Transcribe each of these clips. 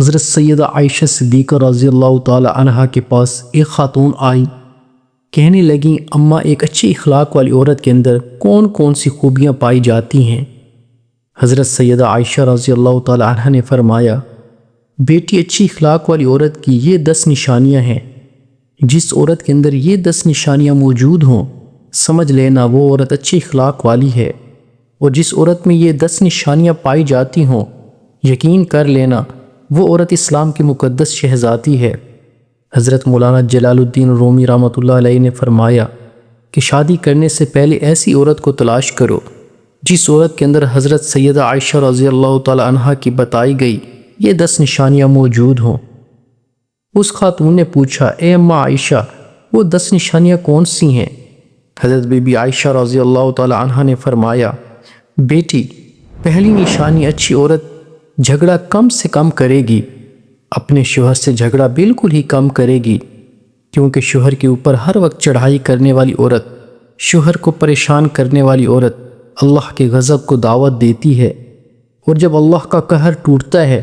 حضرت سیدہ عائشہ صدیقہ رضی اللہ تعالی عنہا کے پاس ایک خاتون آئی، کہنے لگیں اماں ایک اچھی اخلاق والی عورت کے اندر کون کون سی خوبیاں پائی جاتی ہیں؟ حضرت سیدہ عائشہ رضی اللہ تعالی عنہا نے فرمایا، بیٹی اچھی اخلاق والی عورت کی یہ 10 نشانیاں ہیں، جس عورت کے اندر یہ 10 نشانیاں موجود ہوں سمجھ لینا وہ عورت اچھی اخلاق والی ہے، اور جس عورت میں یہ 10 نشانیاں پائی جاتی ہوں یقین کر لینا وہ عورت اسلام کی مقدس شہزادی ہے۔ حضرت مولانا جلال الدین رومی رحمۃ اللہ علیہ نے فرمایا کہ شادی کرنے سے پہلے ایسی عورت کو تلاش کرو جس عورت کے اندر حضرت سیدہ عائشہ رضی اللہ تعالی عنہا کی بتائی گئی یہ 10 نشانیاں موجود ہوں۔ اس خاتون نے پوچھا، اے اماں عائشہ وہ 10 نشانیاں کون سی ہیں؟ حضرت بی بی عائشہ رضی اللہ تعالی عنہا نے فرمایا، بیٹی پہلی نشانی اچھی عورت جھگڑا کم سے کم کرے گی، اپنے شوہر سے جھگڑا بالکل ہی کم کرے گی، کیونکہ شوہر کے اوپر ہر وقت چڑھائی کرنے والی عورت، شوہر کو پریشان کرنے والی عورت اللہ کے غضب کو دعوت دیتی ہے، اور جب اللہ کا قہر ٹوٹتا ہے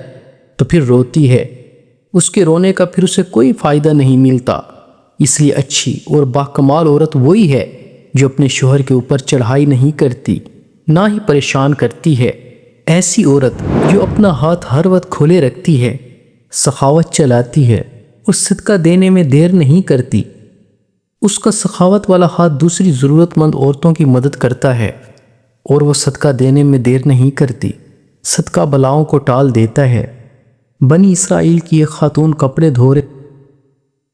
تو پھر روتی ہے، اس کے رونے کا پھر اسے کوئی فائدہ نہیں ملتا۔ اس لیے اچھی اور باکمال عورت وہی ہے جو اپنے شوہر کے اوپر چڑھائی نہیں کرتی، نہ ہی پریشان کرتی ہے۔ ایسی عورت جو اپنا ہاتھ ہر وقت کھولے رکھتی ہے، سخاوت چلاتی ہے اور صدقہ دینے میں دیر نہیں کرتی، اس کا سخاوت والا ہاتھ دوسری ضرورت مند عورتوں کی مدد کرتا ہے، اور وہ صدقہ دینے میں دیر نہیں کرتی، صدقہ بلاؤں کو ٹال دیتا ہے۔ بنی اسرائیل کی ایک خاتون کپڑے دھو رہے،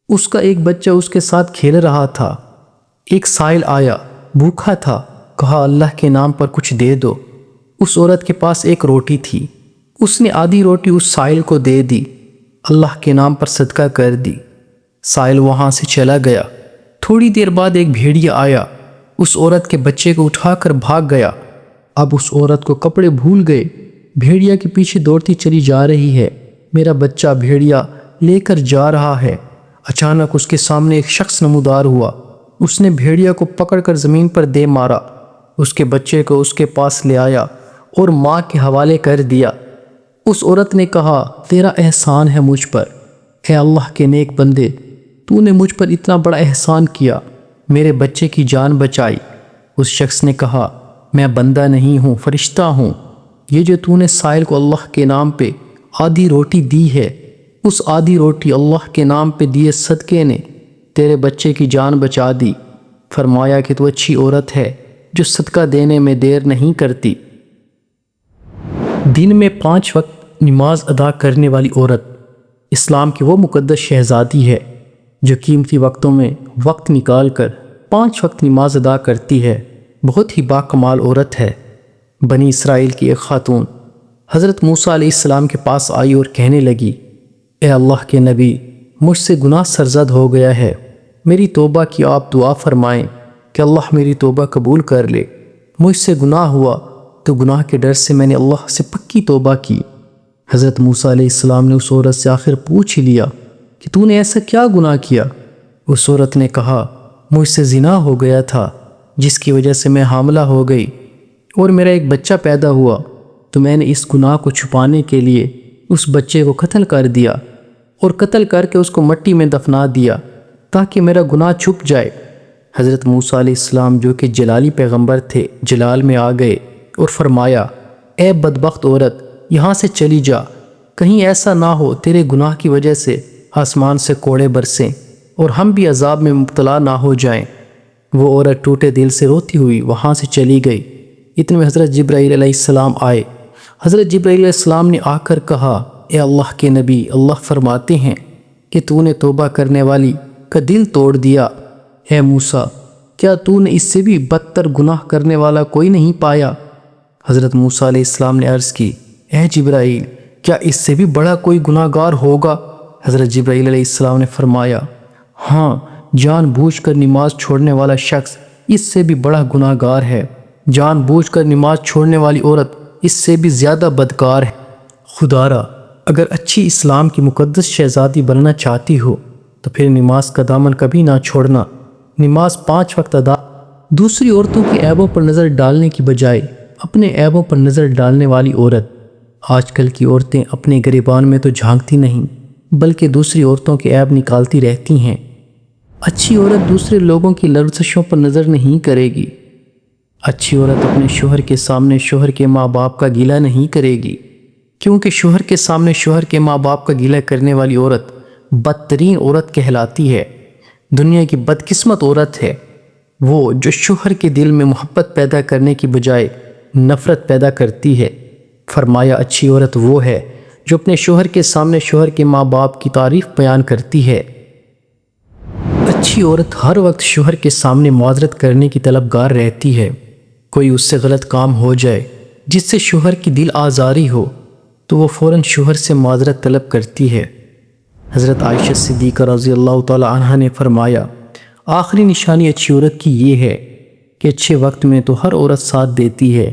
اس کا ایک بچہ اس کے ساتھ کھیل رہا تھا، ایک سائل آیا، بھوکا تھا، کہا اللہ کے نام پر کچھ دے دو۔ اس عورت کے پاس ایک روٹی تھی، اس نے آدھی روٹی اس سائل کو دے دی، اللہ کے نام پر صدقہ کر دی۔ سائل وہاں سے چلا گیا۔ تھوڑی دیر بعد ایک بھیڑیا آیا، اس عورت کے بچے کو اٹھا کر بھاگ گیا۔ اب اس عورت کو کپڑے بھول گئے، بھیڑیا کے پیچھے دوڑتی چلی جا رہی ہے، میرا بچہ بھیڑیا لے کر جا رہا ہے۔ اچانک اس کے سامنے ایک شخص نمودار ہوا، اس نے بھیڑیا کو پکڑ کر زمین پر دے مارا، اس کے بچے کو اس کے پاس لے آیا اور ماں کے حوالے کر دیا۔ اس عورت نے کہا، تیرا احسان ہے مجھ پر، اے اللہ کے نیک بندے، تو نے مجھ پر اتنا بڑا احسان کیا، میرے بچے کی جان بچائی۔ اس شخص نے کہا، میں بندہ نہیں ہوں، فرشتہ ہوں، یہ جو تو نے سائل کو اللہ کے نام پہ آدھی روٹی دی ہے، اس آدھی روٹی اللہ کے نام پہ دیے صدقے نے تیرے بچے کی جان بچا دی۔ فرمایا کہ تو اچھی عورت ہے جو صدقہ دینے میں دیر نہیں کرتی۔ دن میں 5 وقت نماز ادا کرنے والی عورت اسلام کی وہ مقدس شہزادی ہے جو قیمتی وقتوں میں وقت نکال کر 5 وقت نماز ادا کرتی ہے، بہت ہی باکمال عورت ہے۔ بنی اسرائیل کی ایک خاتون حضرت موسیٰ علیہ السلام کے پاس آئی اور کہنے لگی، اے اللہ کے نبی، مجھ سے گناہ سرزد ہو گیا ہے، میری توبہ کی آپ دعا فرمائیں کہ اللہ میری توبہ قبول کر لے۔ مجھ سے گناہ ہوا تو گناہ کے ڈر سے میں نے اللہ سے پکی توبہ کی۔ حضرت موسیٰ علیہ السلام نے اس عورت سے آخر پوچھ ہی لیا کہ تو نے ایسا کیا گناہ کیا؟ اس عورت نے کہا، مجھ سے زنا ہو گیا تھا جس کی وجہ سے میں حاملہ ہو گئی، اور میرا ایک بچہ پیدا ہوا تو میں نے اس گناہ کو چھپانے کے لیے اس بچے کو قتل کر دیا، اور قتل کر کے اس کو مٹی میں دفنا دیا تاکہ میرا گناہ چھپ جائے۔ حضرت موسیٰ علیہ السلام جو کہ جلالی پیغمبر تھے جلال میں آ گئے اور فرمایا، اے بدبخت عورت، یہاں سے چلی جا، کہیں ایسا نہ ہو تیرے گناہ کی وجہ سے آسمان سے کوڑے برسیں اور ہم بھی عذاب میں مبتلا نہ ہو جائیں۔ وہ عورت ٹوٹے دل سے روتی ہوئی وہاں سے چلی گئی۔ اتنے میں حضرت جبرائیل علیہ السلام آئے۔ حضرت جبرائیل علیہ السلام نے آ کر کہا، اے اللہ کے نبی، اللہ فرماتے ہیں کہ تو نے توبہ کرنے والی کا دل توڑ دیا۔ اے موسیٰ، کیا تو نے اس سے بھی بدتر گناہ کرنے والا کوئی نہیں پایا؟ حضرت موسیٰ علیہ السلام نے عرض کی، اے جبرائیل، کیا اس سے بھی بڑا کوئی گناہ گار ہوگا؟ حضرت جبرائیل علیہ السلام نے فرمایا، ہاں، جان بوجھ کر نماز چھوڑنے والا شخص اس سے بھی بڑا گناہ گار ہے، جان بوجھ کر نماز چھوڑنے والی عورت اس سے بھی زیادہ بدکار ہے۔ خدارا، اگر اچھی اسلام کی مقدس شہزادی بننا چاہتی ہو تو پھر نماز کا دامن کبھی نہ چھوڑنا۔ نماز 5 وقت ادا، دوسری عورتوں کی عیبوں پر نظر ڈالنے کی بجائے اپنے عیبوں پر نظر ڈالنے والی عورت آج کل کی عورتیں اپنے گریبان میں تو جھانکتی نہیں بلکہ دوسری عورتوں کے عیب نکالتی رہتی ہیں۔ اچھی عورت دوسرے لوگوں کی لرزشوں پر نظر نہیں کرے گی۔ اچھی عورت اپنے شوہر کے سامنے شوہر کے ماں باپ کا گلہ نہیں کرے گی، کیونکہ شوہر کے سامنے شوہر کے ماں باپ کا گلہ کرنے والی عورت بدترین عورت کہلاتی ہے۔ دنیا کی بدقسمت عورت ہے وہ جو شوہر کے دل میں محبت پیدا کرنے کی بجائے نفرت پیدا کرتی ہے۔ فرمایا اچھی عورت وہ ہے جو اپنے شوہر کے سامنے شوہر کے ماں باپ کی تعریف بیان کرتی ہے۔ اچھی عورت ہر وقت شوہر کے سامنے معذرت کرنے کی طلبگار رہتی ہے۔ کوئی اس سے غلط کام ہو جائے جس سے شوہر کی دل آزاری ہو تو وہ فوراً شوہر سے معذرت طلب کرتی ہے۔ حضرت عائشہ صدیقہ رضی اللہ تعالی عنہا نے فرمایا آخری نشانی اچھی عورت کی یہ ہے کہ اچھے وقت میں تو ہر عورت ساتھ دیتی ہے،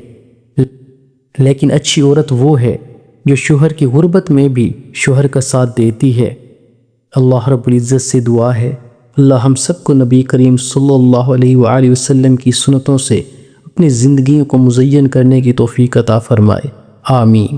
لیکن اچھی عورت وہ ہے جو شوہر کی غربت میں بھی شوہر کا ساتھ دیتی ہے۔ اللہ رب العزت سے دعا ہے اللہ ہم سب کو نبی کریم صلی اللہ علیہ وآلہ وسلم کی سنتوں سے اپنی زندگیوں کو مزین کرنے کی توفیق عطا فرمائے، آمین۔